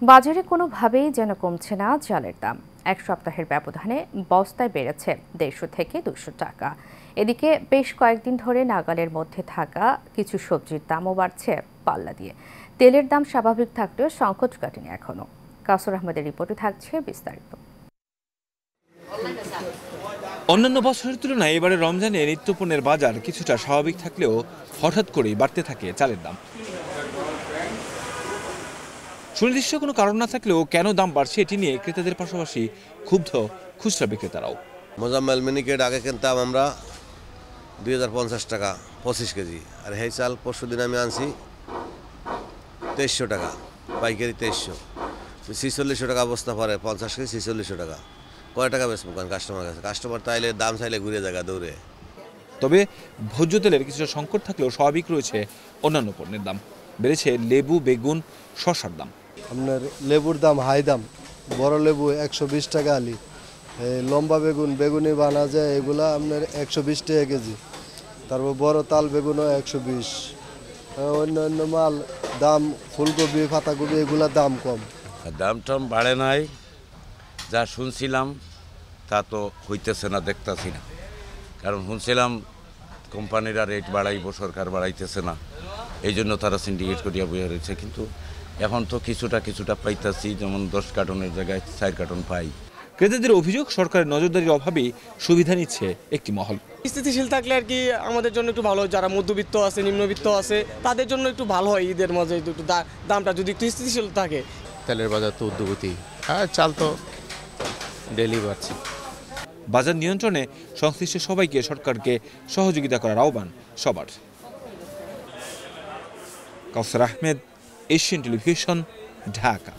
বাজারে কোনোভাবেই যেন কমছে না চালের দাম। এক সপ্তাহের ব্যবধানে বস্তায় বেড়েছে 150 থেকে 200 টাকা। এদিকে বেশ কয়েকদিন ধরে নাগালের মধ্যে থাকা কিছু সবজির দামও বাড়ছে পাল্লা দিয়ে। তেলের দাম স্বাভাবিক থাকলেও সংকট কাটেনি এখনো। কাসর আহমেদের রিপোর্টে থাকছে বিস্তারিত। অন্যান্য বছরের তুলনায় এবারে রমজানে নিত্যপণ্যের বাজার কিছুটা স্বাভাবিক থাকলেও হঠাৎ করেই বাড়তে থাকে চালের দাম। সুনির্দিষ্ট কোনো কারণ না থাকলেও কেন দাম বাড়ছে এটি নিয়ে ক্রেতাদের পাশাপাশি ক্ষুব্ধ খুচরা বিক্রেতারাও। মোজাম্মেল মিনিকেট আগে কিনতাম আমরা 2050 টাকা 25 কেজি, আর এই চাল পরশু দিন আমি আনছি 2300 টাকা পাইকারি, 2300 টাকা বস্তা পরে 50 কেজি 4600 টাকা। কয় টাকা বেচবো কাস্টমার কাছে? কাস্টমার তাইলে দাম চাইলে ঘুরে জায়গা দৌড়ে। তবে ভোজ্য তেলের কিছুটা সংকট থাকলেও স্বাভাবিক রয়েছে অন্যান্য পণ্যের দাম। বেড়েছে লেবু, বেগুন, শসার দাম। আপনার লেবুর দাম হাই দাম, বড় লেবু 120 টাকা আলি, লম্বা বেগুনি বানা যায় এগুলা আপনার 120 টাকা কেজি, তারপর বড় তাল বেগুনও 120। অন্যান্য মাল দাম ফুলকপি, পাতাকপি এগুলা দাম কম। দাম টাম বাড়ে নাই, যা শুনছিলাম তা তো হইতেছে না, দেখতেছি না। কারণ শুনছিলাম কোম্পানিরা রেট বাড়াইব, সরকার বাড়াইতেছে না, এই জন্য তারা সিন্ডিকেট করিয়া বইয়া রয়েছে। কিন্তু এখন তো কিছুটা পাইতেছি, যেমন 10 কার্টনের জায়গায় 4 কার্টন পাই। ক্রেতাদের অভিযোগ সরকারের নজরদারির অভাবেই সুবিধা নিচ্ছে একটি মহল। স্থিতিশীল থাকলে আর কি আমাদের জন্য একটু ভালো হয়, যারা মধ্যবিত্ত আছে, নিম্নবিত্ত আছে, তাদের জন্য একটু ভালো হয়। ঈদের মাঝে একটু দামটা যদি একটু স্থিতিশীল থাকে। তেলের বাজার তো ঊর্ধ্বগতি, চাল তো ডেলি বাড়ছে। বাজার নিয়ন্ত্রণে সংশ্লিষ্ট সবাইকে সরকারকে সহযোগিতা করার আহ্বান সবার। কাউসার আহমেদ, এশিয়ান টেলিভিশন, ঢাকা।